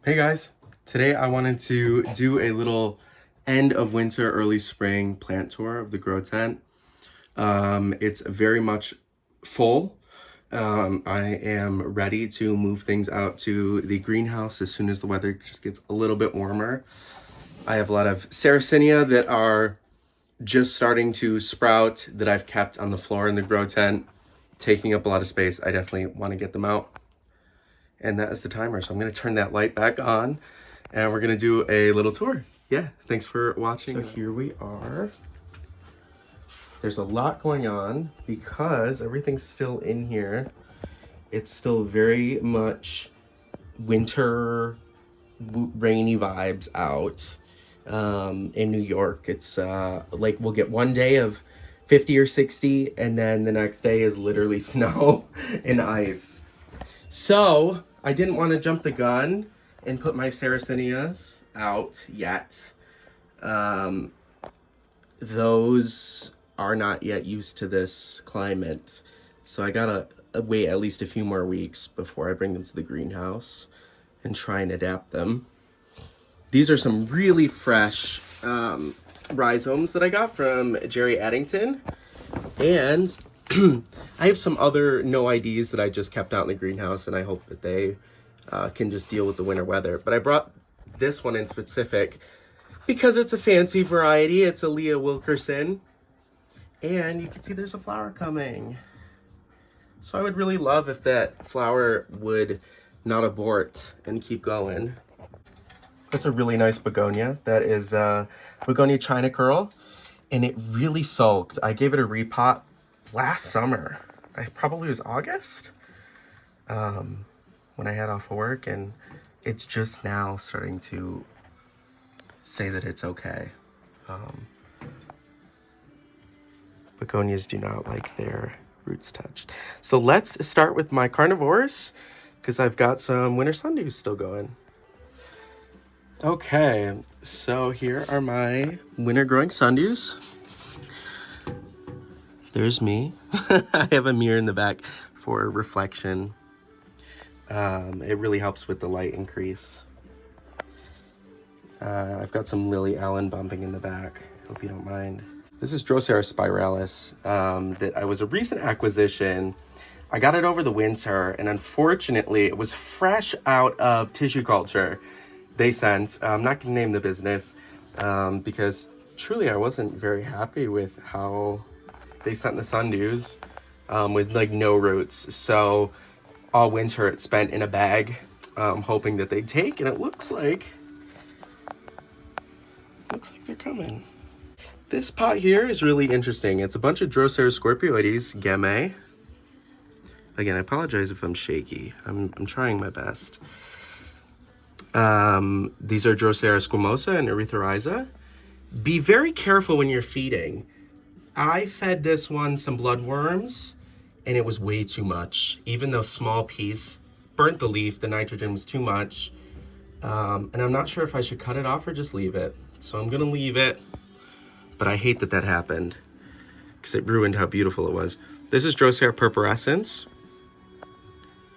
Hey guys, today I wanted to do a little end of winter, early spring plant tour of the grow tent. It's very much full. I am ready to move things out to the greenhouse as soon as the weather just gets a little bit warmer. I have a lot of Sarracenia that are just starting to sprout that I've kept on the floor in the grow tent, taking up a lot of space. I definitely want to get them out. And that is the timer. So I'm going to turn that light back on and we're going to do a little tour. Yeah, thanks for watching. So here we are. There's a lot going on because everything's still in here. It's still very much winter, rainy vibes out. In New York, it's like we'll get one day of 50 or 60 and then the next day is literally snow and ice. So I didn't want to jump the gun and put my Sarracenias out yet. Those are not yet used to this climate. So I gotta wait at least a few more weeks before I bring them to the greenhouse and try and adapt them. These are some really fresh rhizomes that I got from Jerry Addington. And I have some other no IDs that I just kept out in the greenhouse, and I hope that they can just deal with the winter weather. But I brought this one in specific because it's a fancy variety. It's a Leah Wilkerson, and you can see there's a flower coming. So I would really love if that flower would not abort and keep going. That's a really nice begonia. That is begonia China Curl, and it really sulked. I gave it a repot last summer. I probably was August when I had off of work, and it's just now starting to say that it's okay. Begonias do not like their roots touched. So let's start with my carnivores because I've got some winter sundews still going. Okay, so here are my winter growing sundews. There's me. I have a mirror in the back for reflection. It really helps with the light increase. I've got some Lily Allen bumping in the back. Hope you don't mind. This is Drosera spiralis that was a recent acquisition. I got it over the winter, and unfortunately, it was fresh out of tissue culture. They sent. I'm not going to name the business because truly I wasn't very happy with how they sent the sundews with like no roots. So all winter it's spent in a bag hoping that they'd take, and it looks like they're coming. This pot here is really interesting. It's a bunch of Drosera scorpioides, Gemme. Again, I apologize if I'm shaky. I'm trying my best. These are Drosera squamosa and erythrorhiza. Be very careful when you're feeding. I fed this one some bloodworms, and it was way too much. Even though small piece burnt the leaf, the nitrogen was too much. And I'm not sure if I should cut it off or just leave it. So I'm gonna leave it, but I hate that happened because it ruined how beautiful it was. This is Drosera purpurescens.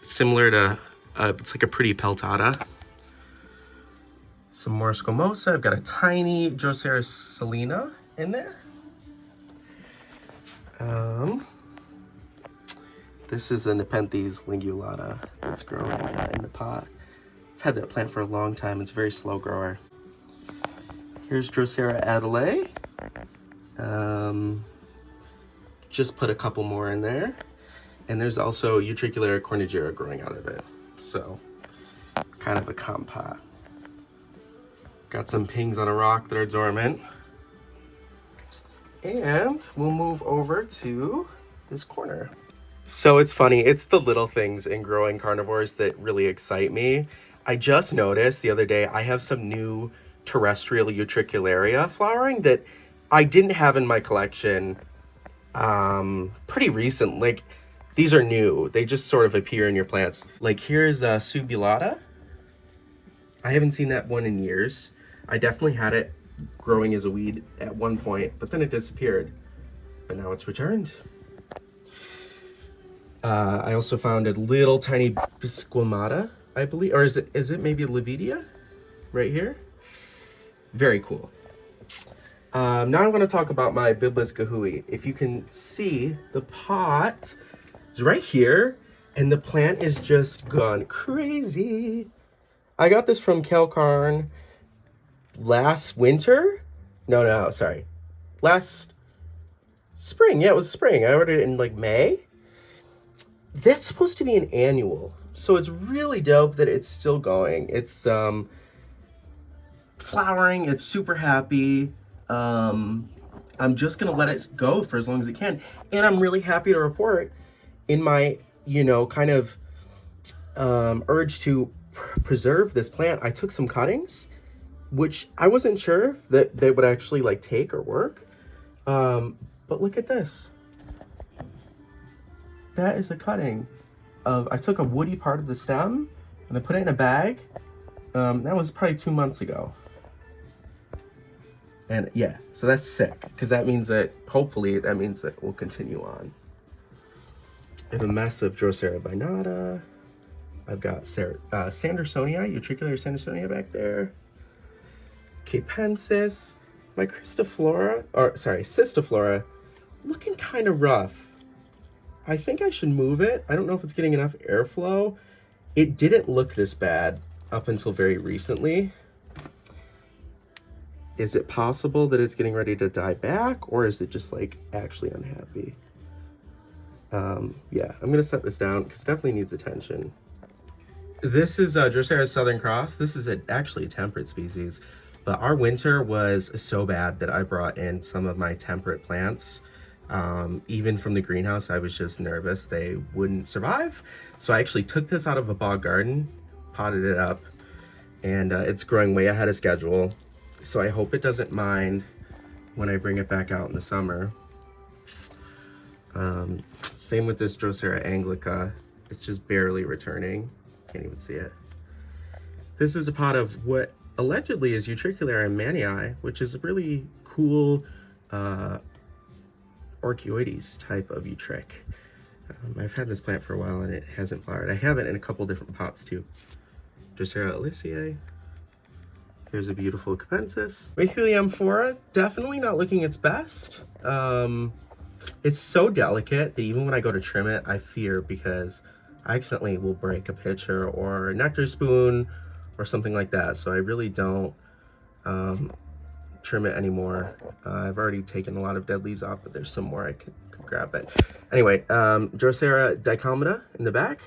It's similar to, it's like a pretty peltata. Some more squamosa. I've got a tiny Drosera salina in there. This is a Nepenthes lingulata that's growing in the pot. I've had that plant for a long time. It's a very slow grower. Here's Drosera adelae. Just put a couple more in there. And there's also Utricularia cornigera growing out of it. So, kind of a compote. Got some pings on a rock that are dormant. And we'll move over to this corner. So it's funny, it's the little things in growing carnivores that really excite me. I just noticed the other day I have some new terrestrial Utricularia flowering that I didn't have in my collection pretty recent. Like, these are new. They just sort of appear in your plants. Like, here's subulata. I haven't seen that one in years. I definitely had it growing as a weed at one point, but then it disappeared. But now it's returned. I also found a little tiny bisquamata I believe, or is it maybe Levidia right here? Very cool. Now I want to talk about my Bibless Gahui. If you can see, the pot is right here, and the plant is just gone crazy. I got this from Kelcarn last winter. No, sorry. Last spring. Yeah, it was spring. I ordered it in like May. That's supposed to be an annual. So it's really dope that it's still going. It's flowering. It's super happy. I'm just gonna let it go for as long as it can. And I'm really happy to report in my, kind of urge to preserve this plant, I took some cuttings, which I wasn't sure that they would actually like take or work. But look at this. That is a cutting of, I took a woody part of the stem and I put it in a bag. That was probably 2 months ago. And yeah, so that's sick, because that means that, hopefully, that means that we'll continue on. I have a mess of Drosera binata. I've got Sandersonii, Utricular Sandersonia back there. Capensis. My Cystoflora, looking kind of rough. I think I should move it. I don't know if it's getting enough airflow. It didn't look this bad up until very recently. Is it possible that it's getting ready to die back, or is it just like actually unhappy? Yeah, I'm gonna set this down because it definitely needs attention. This is Drosera's Southern Cross. This is actually a temperate species, but our winter was so bad that I brought in some of my temperate plants. Even from the greenhouse, I was just nervous they wouldn't survive. So I actually took this out of a bog garden, potted it up, and it's growing way ahead of schedule. So I hope it doesn't mind when I bring it back out in the summer. Same with this Drosera anglica. It's just barely returning. Can't even see it. This is a pot of what allegedly is Utricular manii, which is a really cool orchioides type of utric. I've had this plant for a while and it hasn't flowered. I have it in a couple different pots too. Drosera Alisiae. There's a beautiful Capensis. Methelium definitely not looking its best. It's so delicate that even when I go to trim it, I fear, because I accidentally will break a pitcher or a nectar spoon or something like that. So I really don't trim it anymore. I've already taken a lot of dead leaves off, but there's some more I could grab it. Anyway, Drosera dicomata in the back.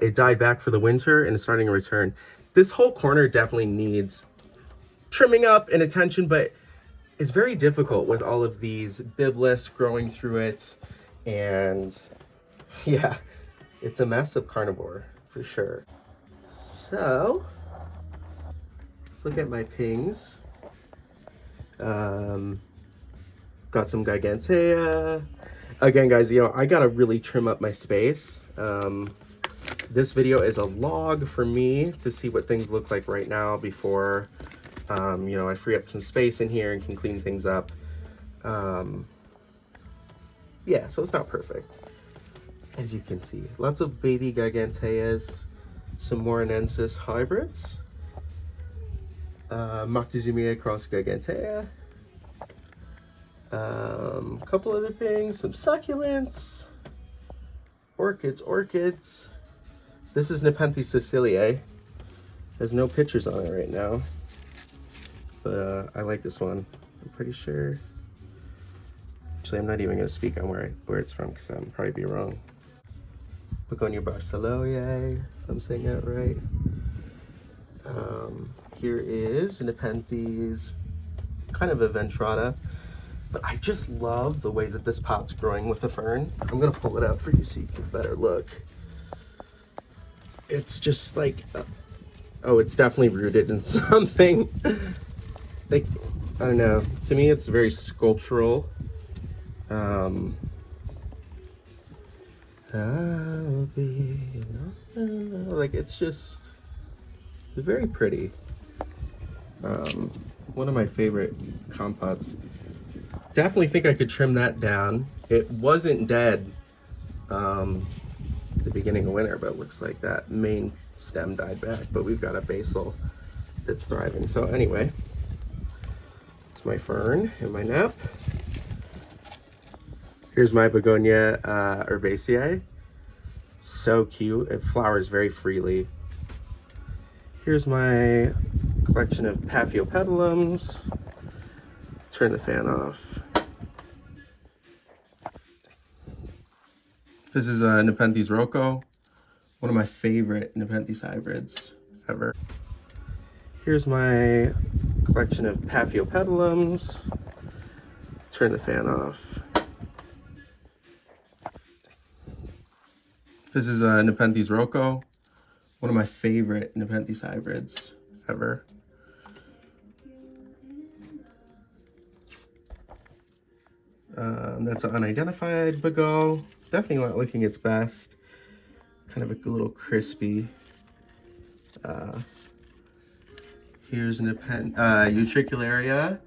It died back for the winter and is starting to return. This whole corner definitely needs trimming up and attention, but it's very difficult with all of these bibless growing through it. And yeah, it's a massive carnivore for sure. So let's look at my pings. Got some Gigantea. Again, guys, I gotta really trim up my space. This video is a log for me to see what things look like right now before, I free up some space in here and can clean things up. Yeah, so it's not perfect. As you can see, lots of baby Giganteas, some Morinensis hybrids, Moctezumia cross Gigantea, a couple other things, some succulents, orchids. This is Nepenthes Siciliae. There's no pictures on it right now, but I like this one. I'm pretty sure. Actually, I'm not even going to speak on where it's from because I'm probably be wrong. Begonia Barceloiae, if I'm saying that right. Here is Nepenthes, kind of a ventrata, but I just love the way that this pot's growing with the fern. I'm going to pull it out for you so you can better look. It's just like, oh, it's definitely rooted in something. Like, I don't know. To me, it's very sculptural. Like, it's just very pretty. One of my favorite compots. Definitely think I could trim that down. It wasn't dead. The beginning of winter, but it looks like that main stem died back, but we've got a basil that's thriving. So anyway, it's my fern and my nap. Here's my begonia herbaceae. So cute. It flowers very freely. Here's my collection of paphiopedilums. Turn the fan off. This is Nepenthes rocco, one of my favorite Nepenthes hybrids ever. Here's my collection of paphiopedilums. Turn the fan off. This is Nepenthes rocco, one of my favorite Nepenthes hybrids ever. That's an unidentified begot. Definitely not looking its best. Kind of a little crispy. Here's Utricularia,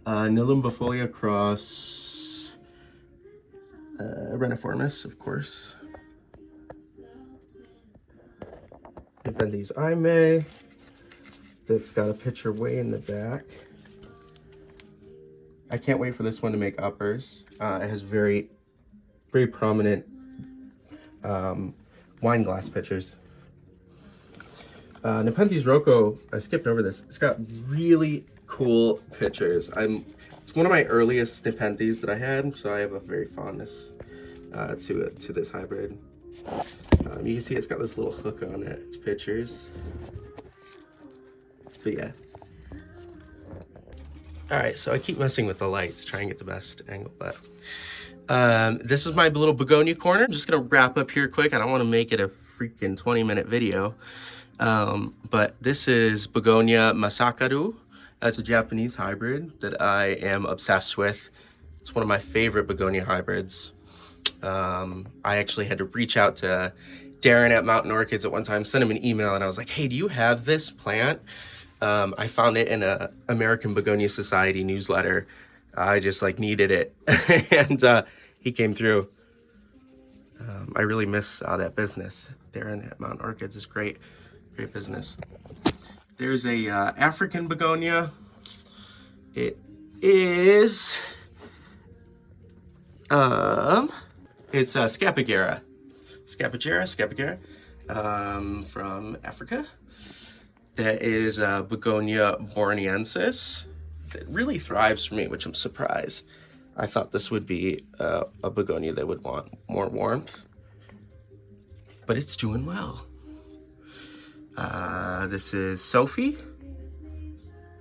Nilumbifolia cross reniformis, of course. Nepenthes Ime, that's got a picture way in the back. I can't wait for this one to make uppers. It has very prominent wine glass pictures. Nepenthes rocco, I skipped over this. It's got really cool pictures. It's one of my earliest Nepenthes that I had, so I have a very fondness to this hybrid. You can see it's got this little hook on it. It's pictures. But yeah. All right, so I keep messing with the lights, trying to get the best angle, but this is my little begonia corner. I'm just gonna wrap up here quick. I don't want to make it a freaking 20-minute video, but this is begonia masakaru. That's a Japanese hybrid that I am obsessed with. It's one of my favorite begonia hybrids. I actually had to reach out to Darren at Mountain Orchids at one time, send him an email, and I was like, hey, do you have this plant? I found it in a American Begonia Society newsletter. I just like needed it. And he came through. I really miss that business. Darren at Mountain Orchids is great business. There's a African begonia. It is it's Scapigera from Africa. That is Begonia borneensis. It really thrives for me, which I'm surprised. I thought this would be a begonia that would want more warmth, but it's doing well. This is Sophie,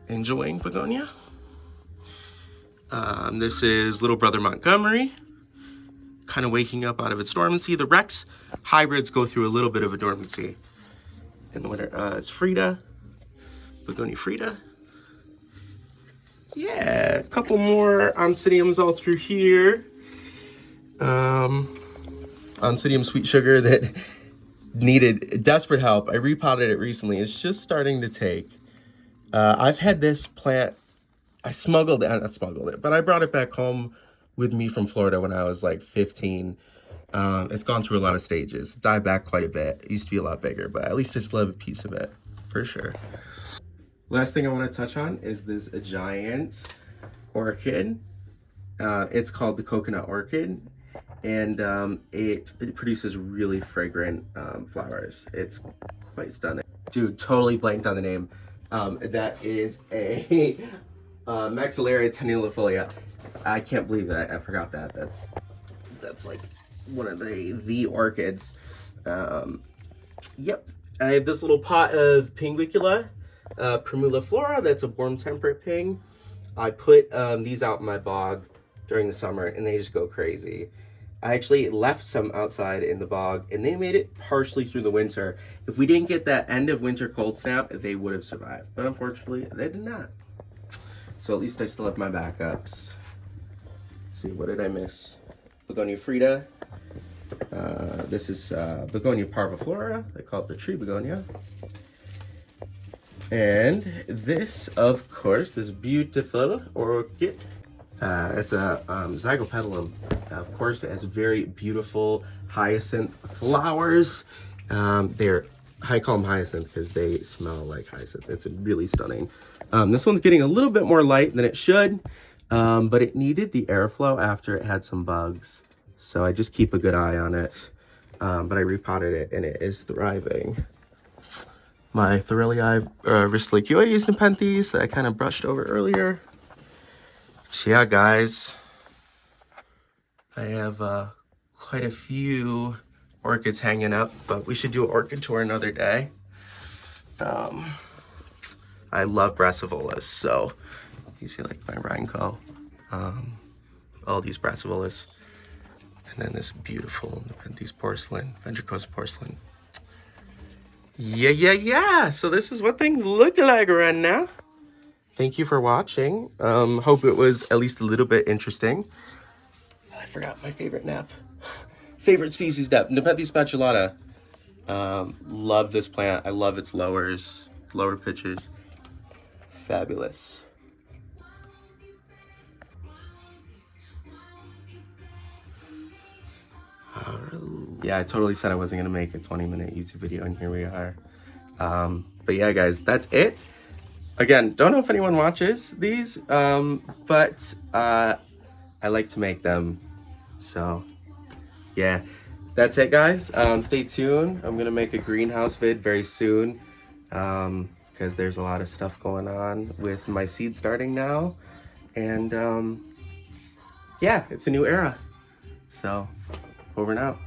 enjoying begonia. This is Little Brother Montgomery, kind of waking up out of its dormancy. The Rex hybrids go through a little bit of a dormancy in the winter. It's Frida, Begonia Frida. Yeah, a couple more Oncidiums all through here. Oncidium Sweet Sugar that needed desperate help. I repotted it recently. It's just starting to take. I've had this plant, not smuggled it, but I brought it back home with me from Florida when I was like 15. It's gone through a lot of stages, died back quite a bit. It used to be a lot bigger, but at least I still have a piece of it, for sure. Last thing I want to touch on is this giant orchid. It's called the coconut orchid, and it produces really fragrant flowers. It's quite stunning. Dude, totally blanked on the name. That is a Maxillaria tenulifolia. I can't believe that I forgot that. That's like one of the orchids. Yep, I have this little pot of Pinguicula primuliflora. That's a warm temperate ping. I put these out in my bog during the summer and they just go crazy. I actually left some outside in the bog and they made it partially through the winter. If we didn't get that end of winter cold snap, they would have survived, but unfortunately they did not. So at least I still have my backups. Let's see, what did I miss? Begonia Frida. This is Begonia parviflora. They call it the tree begonia. And this, of course, this beautiful orchid. It's a zygopetalum. Of course, it has very beautiful hyacinth flowers. They're high calm hyacinth because they smell like hyacinth. It's really stunning. This one's getting a little bit more light than it should, but it needed the airflow after it had some bugs. So I just keep a good eye on it. But I repotted it and it is thriving. My Thorelii Ristlichioides nepenthes that I kind of brushed over earlier. So yeah, guys, I have quite a few orchids hanging up, but we should do an orchid tour another day. I love brassavolas, so you see like my Rhineco, all these brassavolas, and then this beautiful nepenthes porcelain, Ventricosa porcelain. Yeah. So this is what things look like right now. Thank you for watching. Hope it was at least a little bit interesting. I forgot my favorite nap. Favorite species nap, Nepenthes spatulata. Love this plant. I love its lowers, lower pitches. Fabulous. Yeah, I totally said I wasn't gonna make a 20-minute YouTube video, and here we are. But yeah, guys, that's it. Again, don't know if anyone watches these, but I like to make them. So yeah, that's it, guys. Stay tuned. I'm gonna make a greenhouse vid very soon, because there's a lot of stuff going on with my seed starting now, and yeah, it's a new era. So over and out.